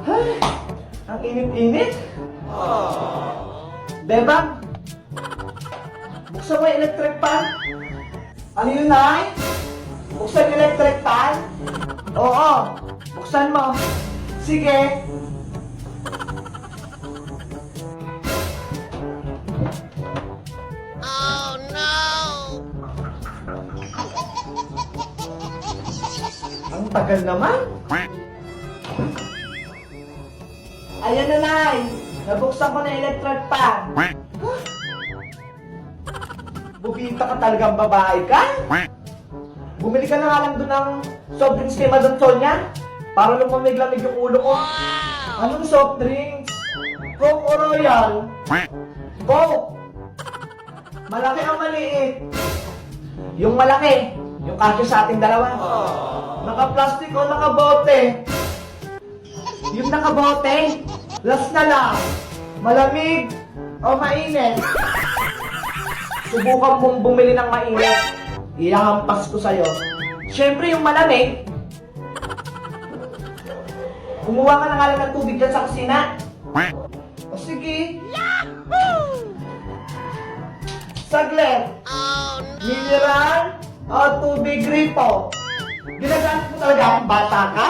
Ay, ang init-init. Bebang, buksan mo yung electric fan. Ano yun, Nay? Buksan yung electric fan? Oo, buksan mo. Sige. Oh no! Ang tagal naman. Ayan na, Nay. Nabuksan ko na yung electric fan. Bubita ka talagang babae ka? Bumili ka na nga lang doon ng soft drinks kay Madam Sonia para lumamig-lamig yung ulo ko. Anong soft drinks? Coke o Royal? Coke! Malaki o maliit? Yung malaki, yung kasya sa ating dalawa. Naka-plastic o naka-bote? Yung naka-bote, last na lang. Malamig o mainit? Subukan mong bumili ng mainit. Ihahampas ko sa'yo. Siyempre, yung malamig. Kumuha ka na nga lang ng tubig dyan sa kusina. O sige. Saglit. Oh no! Mineral o tubig gripo? Ginagamit mo talaga akong bata ka?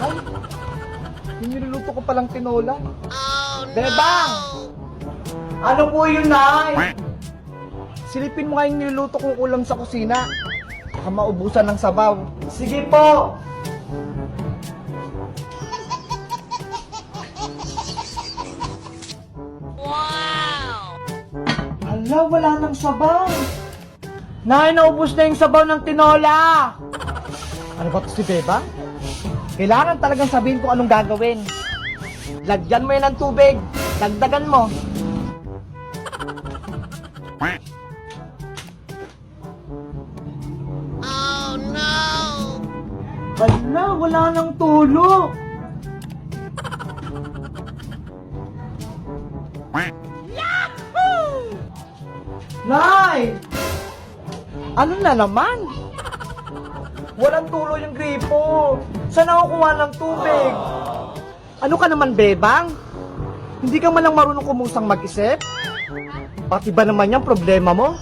Ay, yung niluluto ko palang tinola. Oh no! Bebang! Ano po yun, Nay? Silipin mo nga yung niluluto kong ulam sa kusina. Baka maubusan ng sabaw. Sige po! Wow! Ala, wala nang sabaw. Nay, naubos na yung sabaw ng tinola. Ano ba to si Beba? Kailangan talagang sabihin kung anong gagawin. Lagyan mo yan ng tubig. Dagdagan mo. Oh no! Ala, wala nang tulo. Nay! Ano na naman? Walang tulo yung gripo. Saan ako kuha ng tubig? Ano ka naman, Bebang? Hindi ka man lang marunong kumusang mag-isip? Pati ba naman yung problema mo?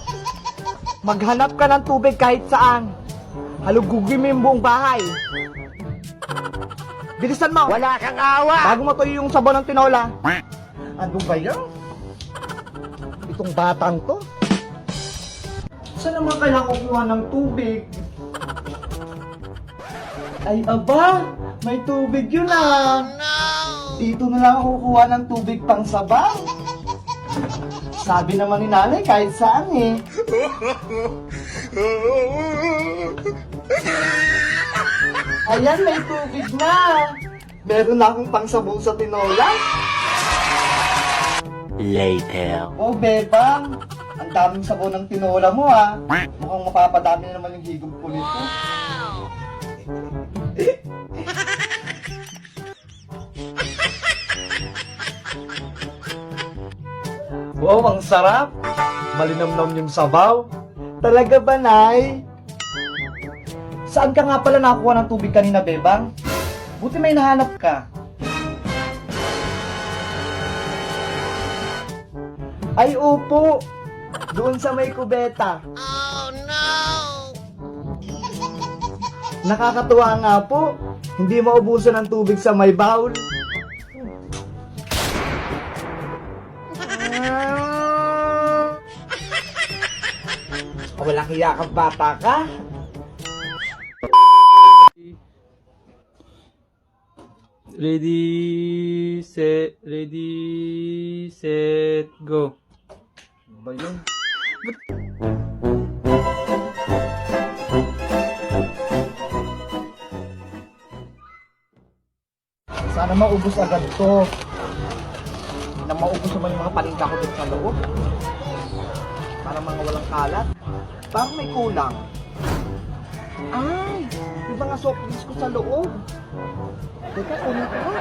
Maghanap ka ng tubig kahit saan. Halugugin mo yung buong bahay. Bilisan mo! Wala kang awa! Bago matuyo yung sabaw ng tinola. Ano ba yan? Itong batang to? Saan naman kailangan kukuha ng tubig? Ay aba, may tubig yun ah. No! Dito na lang ako kukuha ng tubig pang sabaw. Sabi naman ni nanay kahit saan eh. Ayan, may tubig na. Meron na akong pangsabaw sa tinola. Later. Oh, Bebang, ang daming sabaw ng tinola mo ah. Mukhang mapapadami na naman yung higop ko nito. Wow! Wow, ang sarap. Malinamnam yung sabaw. Talaga ba, Nay? Saan ka nga pala nakuha ng tubig kanina, Bebang? Buti may nahanap ka. Ay, upo. Doon sa may kubeta. Oh no! Nakakatuwa nga po. Hindi maubusan ng tubig sa may bowl. Walang hiya kang bata ka. Ready, set, go. Ano ba yun? Sana maubos agad to. Na maubos naman yung mga paninda ko dito sa loob. Para mga walang kalat. Parang may kulang. Ay, yung mga soft drinks ko sa loob. Teka, kunin ko nga.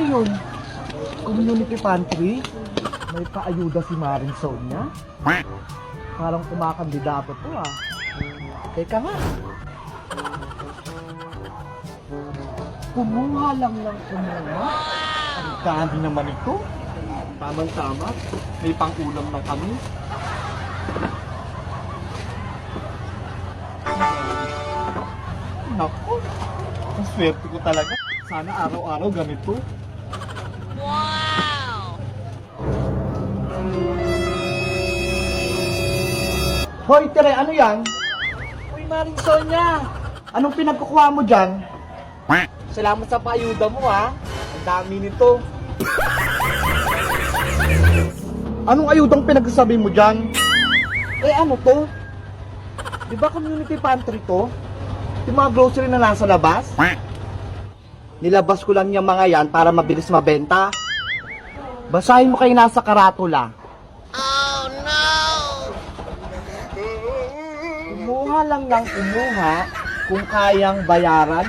yun? Community pantry? May paayuda si Maring Sonia? Parang kumakandidato to ah. Teka nga. Kumuha lang ng kumuha. Ang dami naman ito. Tamang-tama. May pang-ulam na kami. Naku, ang swerte ko talaga. Sana araw-araw ganito. Wow! Hoy, Tere, ano yan? Uy, Maring Sonia! Anong pinagkukuha mo dyan? Salamat sa paayuda mo, ha? Ang dami nito. Anong ayudang pinagsasabi mo dyan? Eh, ano to? Di ba community pantry to? Yung mga grocery na nasa labas? Nilabas ko lang yung mga yan para mabilis mabenta. Basahin mo kayo nasa karatula. Oh no! Kumuha lang ng kumuha kung kayang bayaran.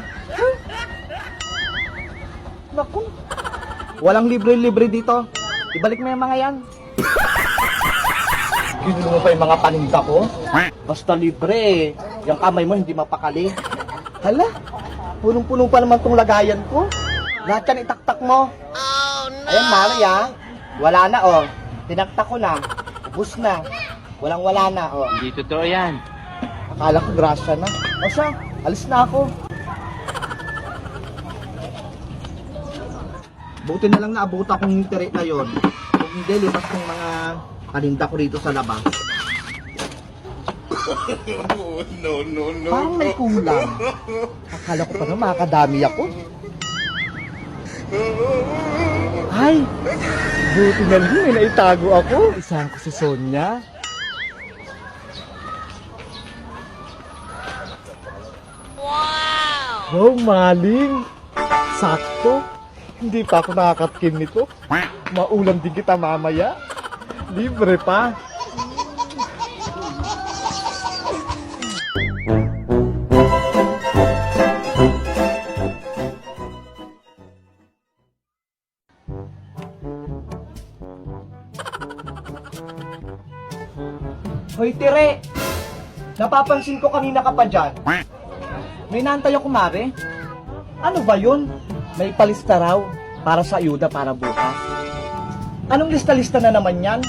Naku, walang libre-libre dito. Ibalik mo yung mga yan. Ginulo mo pa yung mga paninda ko? Basta libre eh. Yung kamay mo hindi mapakali. Hala, punong-puno pa naman tong lagayan ko. Lahat yan itaktak mo. Oh no! Ayan, Maria. Wala na, oh. Tinaktak ko na. Ubus na. Walang-wala na, oh. Hindi totoo yan. Akala ko grasya na. O siya, alis na ako. Buti na lang naabuta kong internet na yon. Kung hindi, lipas kong mga paninda ko rito sa labas. Parang may kulang. Akala ko pa na makakadami ako. Ay, buti na lang may naitago ako. Isahan ko si Sonia. Wow! Oh, maling. Sakto. Hindi pa ako nakakatkin nito. Maulam din kita mamaya. Libre pa. Hoy, Tire! Napapansin ko kanina ka pa dyan. May naantay ako, Mare. Ano ba yun? May palista raw para sa ayuda para bukas. Anong lista-lista na naman yan?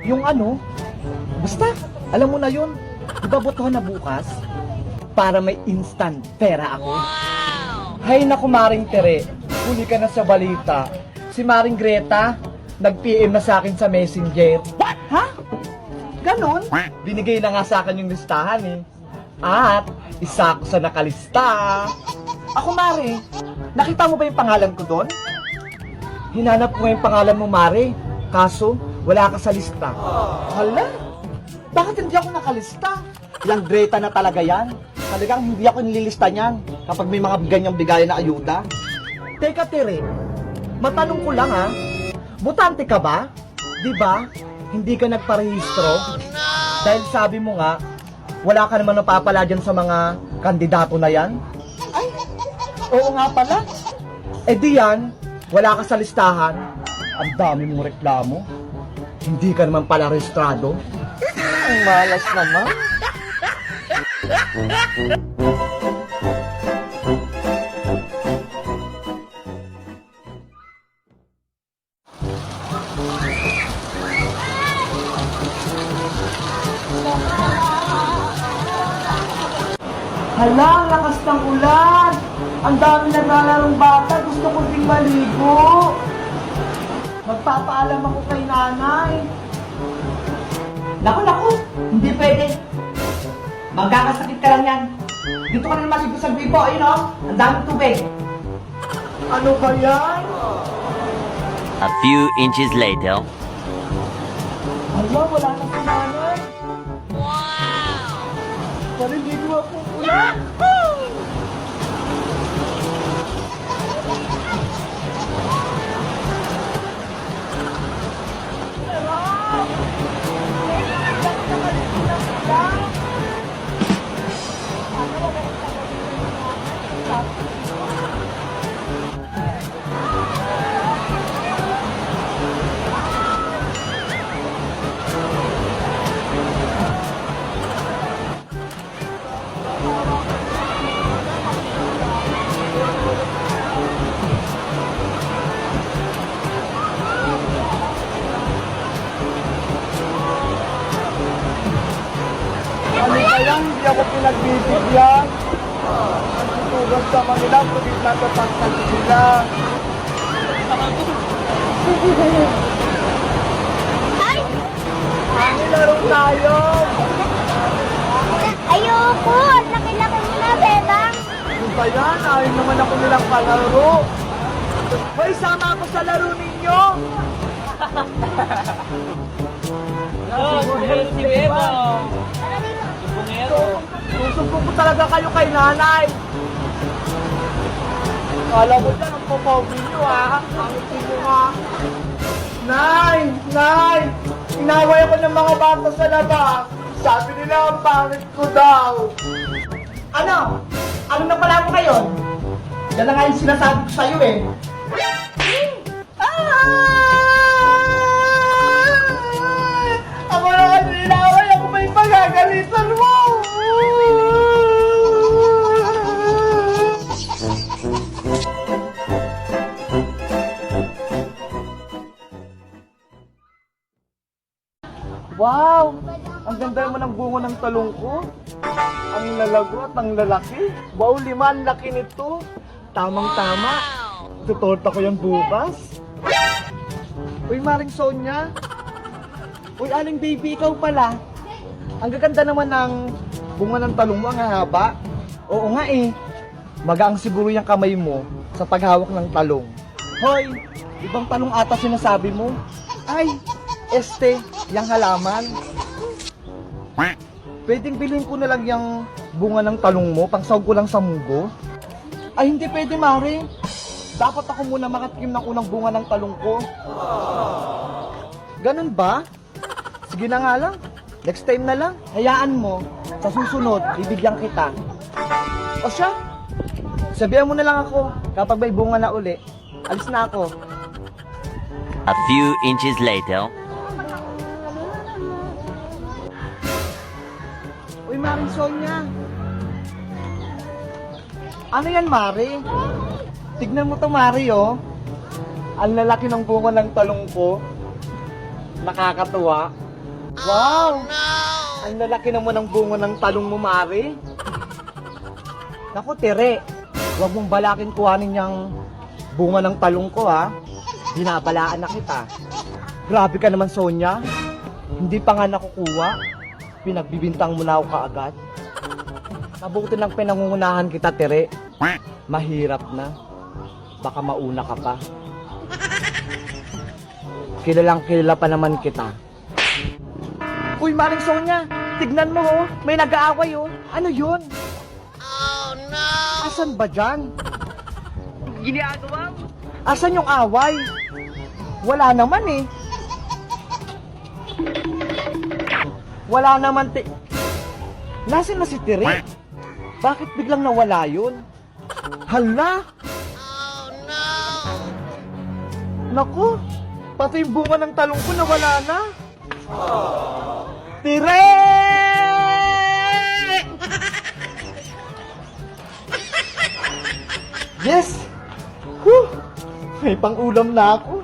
Yung ano? Basta, alam mo na yun. Diba botohan na bukas? Para may instant pera ako. Hay naku, Maring Tere. Huli ka na sa balita. Si Maring Greta, nag-PM na sa akin sa Messenger. Ha? Ganon? Binigay na nga sa akin yung listahan eh. At isa ako sa nakalista. Ako, Mare, nakita mo ba yung pangalan ko doon? Hinanap ko yung pangalan mo, Mare. Kaso, wala ka sa lista. Hala? Bakit hindi ako nakalista? Ilang Greta na talaga yan. Talagang hindi ako nililista niyan kapag may mga ganyang bigayan na ayuda. Teka, Tere, matanong ko lang ha. Botante ka ba? Di ba? Hindi ka nagparehistro? Dahil sabi mo nga, wala ka naman napapala dyan sa mga kandidato na yan? Ay, oo nga pala. Eh di yan, wala ka sa listahan. Ang dami mong reklamo. Hindi ka naman pala rehistrado. Ang malas naman. Hala, ang lakas ng ulan. Ang dami naglalarong bata. Gusto ko ding maligo. Magpapaalam ako kay nanay. Naku, hindi pwede. Magkakasakit ka lang yan. Dito ka na maligo sa bibo. Ayun o, ang daming tubig. Ano ba yan? A few inches later. Hala, wala na si nanay. Wow! Paliligo ako ulan. hindi ako pinagbibigyan. Tugas sa kanila, pagit natapakal sila. Ay! Ano laro tayo? Ayoko! Ang laki-laki mo na, Bebang! Ano ba yan? Ayaw naman ako nilang palaro. Hoy, sama ako sa laro ninyo! Si Beba. Susumbong ko talaga kayo kay nanay. Kala ko dyan, ang popogi nyo ha. Pangitin nyo ha. Nay! Nay! Inaway ako ng mga bata sa labas. Sabi nila ang pangit ko daw. Ano? Ano na pala mo ngayon? Yan na nga yung sinasabi ko sa'yo eh. Ako na kasi inaway, ako may pagagalitan mo. Wow! Ang ganda naman ng bunga ng talong ko. Ang lalago at ang lalaki. Wow, 5 ang laki nito. Tamang-tama. Tutorta ko yan bukas. Uy, Maring Sonia. Uy, Aling Baby, ikaw pala. Ang gaganda naman ng bunga ng talong mo, ang haba. Oo nga eh. Magaang siguro yung kamay mo sa paghawak ng talong. Hoy, ibang talong ata sinasabi mo. Ay, yung halaman. Pwedeng bilhin ko na lang yung bunga ng talong mo, pangsahog ko lang sa munggo. Ay, hindi pwede, Mari. Dapat ako muna makatikim ng unang bunga ng talong ko. Ganun ba? Sige na nga lang. Next time na lang. Hayaan mo. Sa susunod, bibigyan kita. O siya? Sabihan mo na lang ako kapag may bunga na uli. Alis na ako. A few inches later. Uy, Maring Sonia. Ano yan, Mari? Tignan mo to, Mari, oh. Ang lalaki ng bunga ng talong ko. Nakakatuwa. Wow! Ang lalaki naman ng bunga ng talong mo, Mari. Naku, Tere. Huwag mong balakin kuhanin yung bunga ng talong ko, ha. Binabalaan na kita. Grabe ka naman, Sonia. Hindi pa nga nakukuha. Pinagbibintang mo na ako kaagad. Mabuti lang pinangungunahan kita, Tere. Mahirap na. Baka mauna ka pa. Kilalang kilala pa naman kita. Uy, Maring Sonia, tignan mo, oh. May nag-aaway, oh. Ano yun? Oh no! Asan ba dyan? Ginagawa mo? Asan yung away? Wala naman, eh. Wala naman, Nasaan na si Tere? Bakit biglang nawala yun? Hala! Oh no! Naku! Pati yung bunga ng talong ko nawala na! Tere! Yes! Whew! May pang-ulam na ako.